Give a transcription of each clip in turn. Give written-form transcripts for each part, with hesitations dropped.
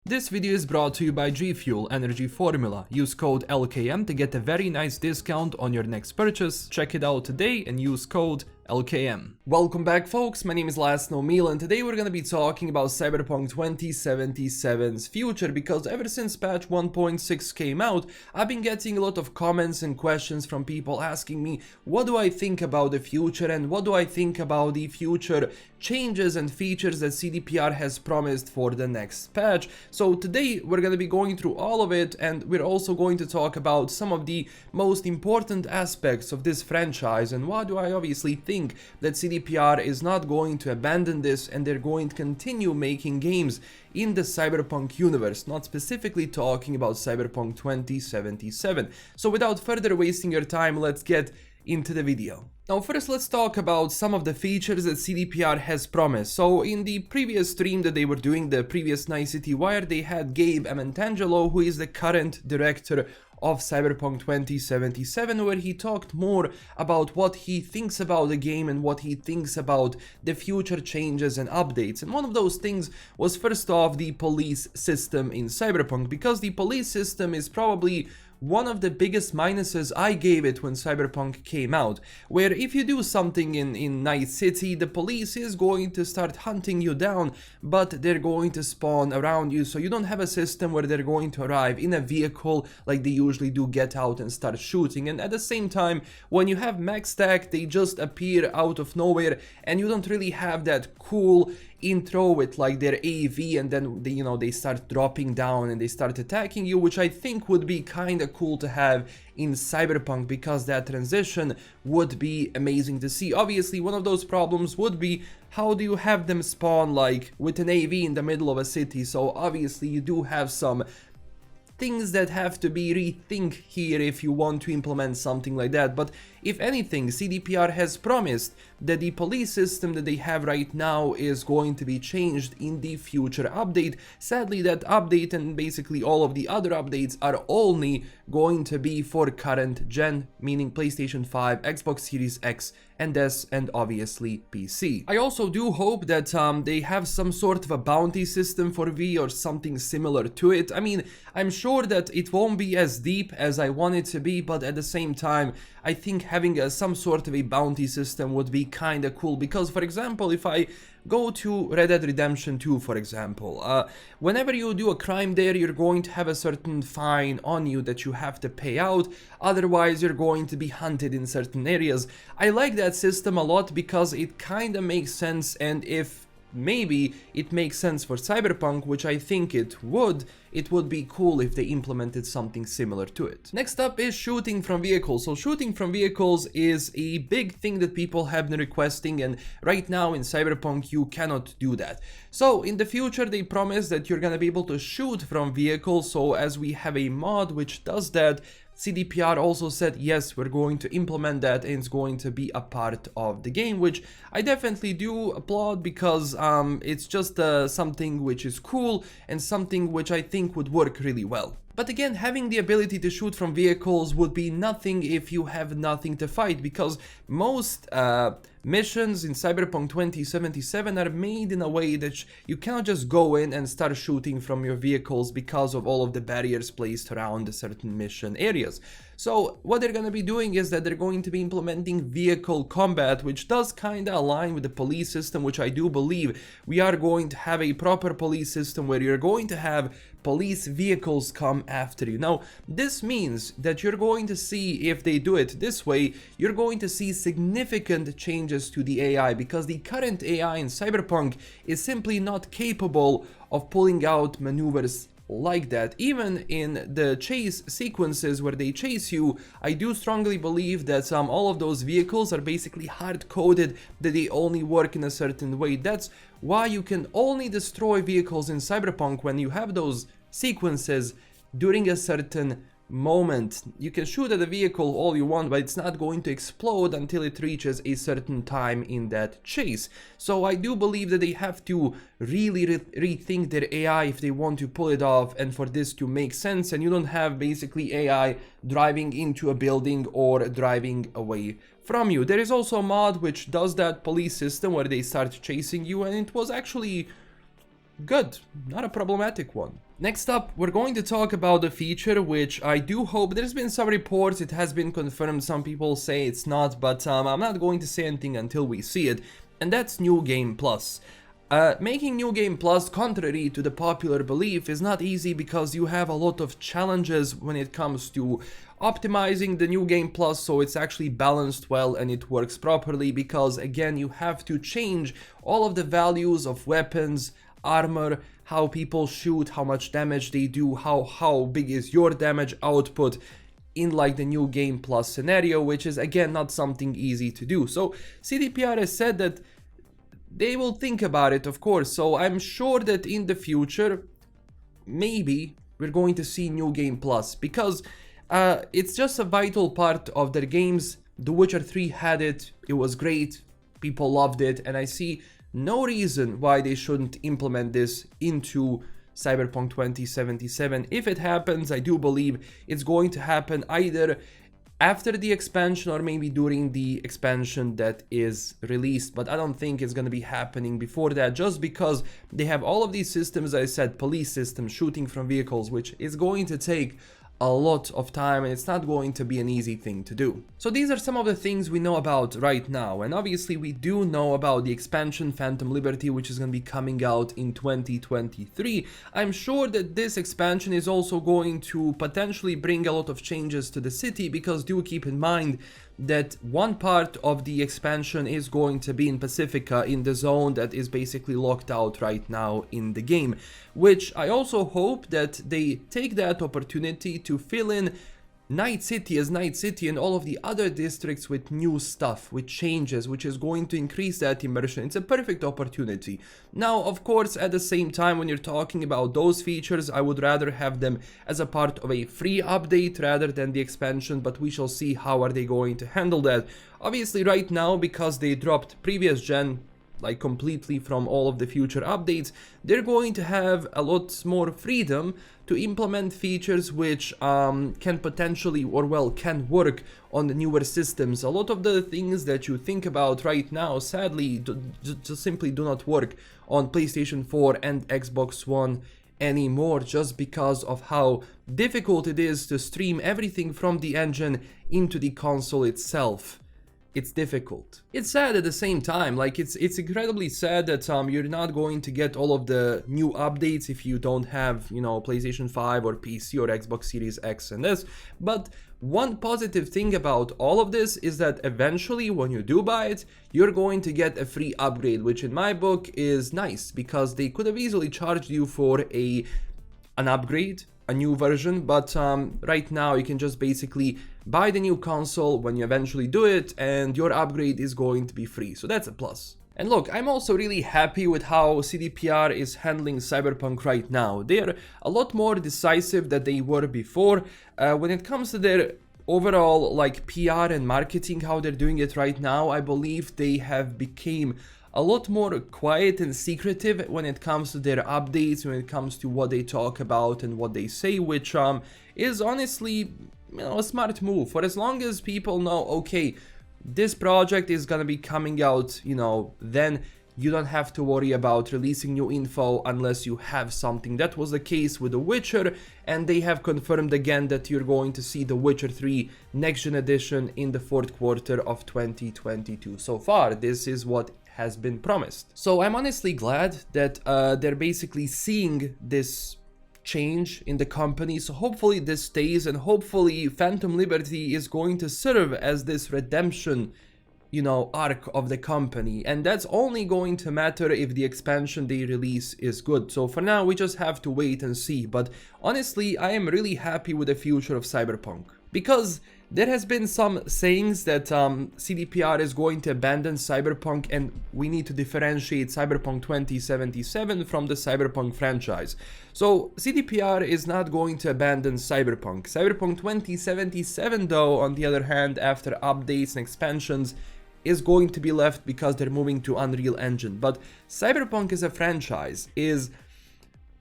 This video is brought to you by G Fuel Energy Formula. Use code LKM to get a very nice discount on your next purchase. Check it out today and use code LKM. Welcome back, folks. My name is LastKnownMeal and today we're going to be talking about Cyberpunk 2077's future, because ever since patch 1.6 came out, I've been getting a lot of comments and questions from people asking me what do I think about the future and what do I think about the future changes and features that CDPR has promised for the next patch. So today we're going to be going through all of it, and we're also going to talk about some of the most important aspects of this franchise and why do I obviously think that CDPR is not going to abandon this and they're going to continue making games in the Cyberpunk universe, not specifically talking about Cyberpunk 2077. So without further wasting your time, let's get into the video. Now first let's talk about some of the features that CDPR has promised. So in the previous stream that they were doing, the previous Nicety Wire, they had Gabe Amentangelo, who is the current director of Cyberpunk 2077, where he talked more about what he thinks about the game and what he thinks about the future changes and updates. And one of those things was, first off, the police system in Cyberpunk, because the police system is probably one of the biggest minuses I gave it when Cyberpunk came out, where if you do something in Night City, the police is going to start hunting you down, but they're going to spawn around you, so you don't have a system where they're going to arrive in a vehicle like they usually do, get out and start shooting. And at the same time, when you have max stack, they just appear out of nowhere and you don't really have that cool intro with like their AV and then they start dropping down and they start attacking you, which I think would be kind of cool to have in Cyberpunk, because that transition would be amazing to see. Obviously one of those problems would be, how do you have them spawn like with an AV in the middle of a city? So obviously you do have some things that have to be rethink here if you want to implement something like that. But if anything, CDPR has promised that the police system that they have right now is going to be changed in the future update. Sadly, that update and basically all of the other updates are only going to be for current gen, meaning PlayStation 5, Xbox Series X and S, and obviously PC. I also do hope that they have some sort of a bounty system for V or something similar to it. I mean, I'm sure that it won't be as deep as I want it to be, but at the same time, I think having some sort of a bounty system would be kind of cool, because for example, if I go to Red Dead Redemption 2, for example, whenever you do a crime there, you're going to have a certain fine on you that you have to pay out, otherwise you're going to be hunted in certain areas. I like that system a lot because it kind of makes sense, and if maybe it makes sense for Cyberpunk, which I think it would be cool if they implemented something similar to it. Next up is shooting from vehicles. So shooting from vehicles is a big thing that people have been requesting, and right now in Cyberpunk you cannot do that. So in the future they promise that you're gonna be able to shoot from vehicles, so as we have a mod which does that, CDPR also said yes, we're going to implement that and it's going to be a part of the game, which I definitely do applaud, because it's just something which is cool and something which I think would work really well. But again, having the ability to shoot from vehicles would be nothing if you have nothing to fight, because most missions in Cyberpunk 2077 are made in a way that you cannot just go in and start shooting from your vehicles because of all of the barriers placed around certain mission areas. So what they're going to be doing is that they're going to be implementing vehicle combat, which does kind of align with the police system, which I do believe we are going to have a proper police system where you're going to have police vehicles come after you. Now, this means that you're going to see, if they do it this way, you're going to see significant changes to the AI, because the current AI in Cyberpunk is simply not capable of pulling out maneuvers like that. Even in the chase sequences where they chase you, I do strongly believe that all of those vehicles are basically hard-coded that they only work in a certain way. That's why you can only destroy vehicles in Cyberpunk when you have those sequences during a certain moment. You can shoot at a vehicle all you want, but it's not going to explode until it reaches a certain time in that chase. So I do believe that they have to really rethink their AI if they want to pull it off and for this to make sense, and you don't have basically AI driving into a building or driving away from you. There is also a mod which does that police system where they start chasing you, and it was actually good, not a problematic one. Next up, we're going to talk about a feature which I do hope, there's been some reports, it has been confirmed, some people say it's not, but I'm not going to say anything until we see it, and that's New Game Plus. Making New Game Plus, contrary to the popular belief, is not easy because you have a lot of challenges when it comes to optimizing the New Game Plus so it's actually balanced well and it works properly, because again you have to change all of the values of weapons, armor, how people shoot, how much damage they do, how big is your damage output in like the New Game Plus scenario, which is again not something easy to do. So CDPR has said that they will think about it, of course, so I'm sure that in the future, maybe we're going to see New Game Plus, because it's just a vital part of their games. The Witcher 3 had it, it was great, people loved it, and I see no reason why they shouldn't implement this into Cyberpunk 2077. If it happens, I do believe it's going to happen either after the expansion or maybe during the expansion that is released, but I don't think it's going to be happening before that, just because they have all of these systems, as I said, police systems, shooting from vehicles, which is going to take a lot of time and it's not going to be an easy thing to do. So these are some of the things we know about right now, and obviously we do know about the expansion Phantom Liberty, which is going to be coming out in 2023. I'm sure that this expansion is also going to potentially bring a lot of changes to the city, because do keep in mind that one part of the expansion is going to be in Pacifica, in the zone that is basically locked out right now in the game, which I also hope that they take that opportunity to fill in Night City as Night City and all of the other districts with new stuff, with changes, which is going to increase that immersion. It's a perfect opportunity. Now, of course, at the same time, when you're talking about those features, I would rather have them as a part of a free update rather than the expansion, but we shall see how are they going to handle that. Obviously, right now, because they dropped previous gen like completely from all of the future updates, they're going to have a lot more freedom to implement features which can potentially, or well, can work on the newer systems. A lot of the things that you think about right now, sadly, just simply do not work on PlayStation 4 and Xbox One anymore, just because of how difficult it is to stream everything from the engine into the console itself. It's difficult. It's sad at the same time, like it's incredibly sad that you're not going to get all of the new updates if you don't have, you know, PlayStation 5 or PC or Xbox Series X and S. But one positive thing about all of this is that eventually when you do buy it, you're going to get a free upgrade, which in my book is nice, because they could have easily charged you for an upgrade, a new version, but right now you can just basically buy the new console when you eventually do it, and your upgrade is going to be free, so that's a plus. And look, I'm also really happy with how CDPR is handling Cyberpunk right now. They are a lot more decisive than they were before when it comes to their overall like PR and marketing, how they're doing it right now. I believe they have become a lot more quiet and secretive when it comes to their updates, when it comes to what they talk about and what they say, which is honestly, you know, a smart move. For as long as people know, okay, this project is gonna be coming out, you know, then you don't have to worry about releasing new info unless you have something. That was the case with The Witcher, and they have confirmed again that you're going to see The Witcher 3 Next Gen Edition in the 4th quarter of 2022. So far, this is what has been promised. So I'm honestly glad that they're basically seeing this change in the company, so hopefully this stays, and hopefully Phantom Liberty is going to serve as this redemption, you know, arc of the company, and that's only going to matter if the expansion they release is good. So for now we just have to wait and see, but honestly I am really happy with the future of Cyberpunk, because there has been some sayings that CDPR is going to abandon Cyberpunk and we need to differentiate Cyberpunk 2077 from the Cyberpunk franchise. So CDPR is not going to abandon Cyberpunk. Cyberpunk 2077 though, on the other hand, after updates and expansions, is going to be left because they're moving to Unreal Engine. But Cyberpunk as a franchise is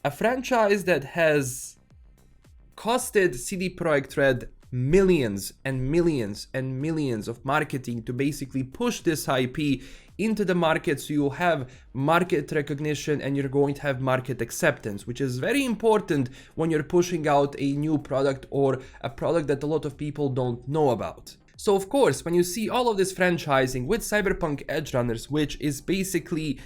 a franchise that has costed CD Projekt Red millions and millions and millions of marketing to basically push this IP into the market, so you'll have market recognition and you're going to have market acceptance, which is very important when you're pushing out a new product or a product that a lot of people don't know about. So of course, when you see all of this franchising with Cyberpunk Edgerunners, which is basically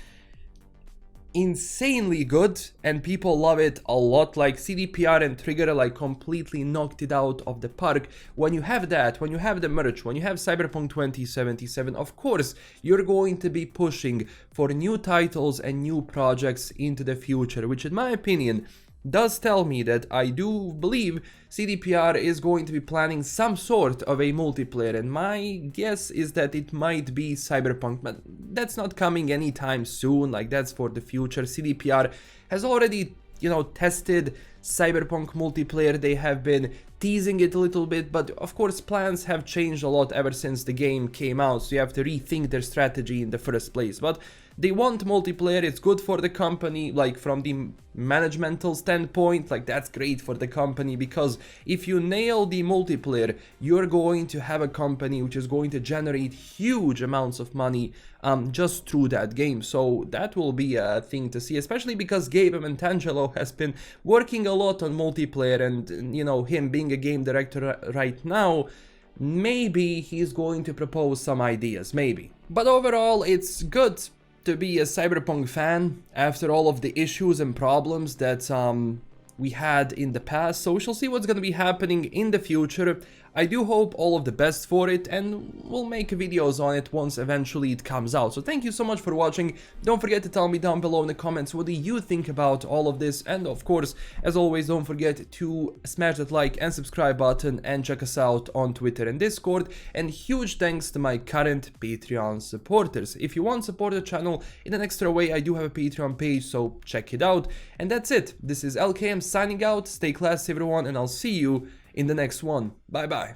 insanely good and people love it a lot, like CDPR and Trigger like completely knocked it out of the park. When you have that, when you have the merch, when you have Cyberpunk 2077, of course you're going to be pushing for new titles and new projects into the future, which in my opinion does tell me that I do believe CDPR is going to be planning some sort of a multiplayer, and my guess is that it might be Cyberpunk, but that's not coming anytime soon, like that's for the future. CDPR has already, tested Cyberpunk multiplayer. They have been teasing it a little bit, but of course plans have changed a lot ever since the game came out, so you have to rethink their strategy in the first place. But they want multiplayer, it's good for the company, like from the managemental standpoint, like that's great for the company, because if you nail the multiplayer, you're going to have a company which is going to generate huge amounts of money just through that game. So that will be a thing to see, especially because Gabe Mantangelo has been working a lot on multiplayer, and him being a game director right now, maybe he's going to propose some ideas, maybe. But overall, it's good to be a Cyberpunk fan after all of the issues and problems that we had in the past, so we shall see what's going to be happening in the future. I do hope all of the best for it, and we'll make videos on it once eventually it comes out. So thank you so much for watching. Don't forget to tell me down below in the comments what do you think about all of this, and of course, as always, don't forget to smash that like and subscribe button and check us out on Twitter and Discord. And huge thanks to my current Patreon supporters. If you want to support the channel in an extra way, I do have a Patreon page, so check it out. And that's it. This is LKM signing out. Stay classy everyone, and I'll see you in the next one. Bye bye.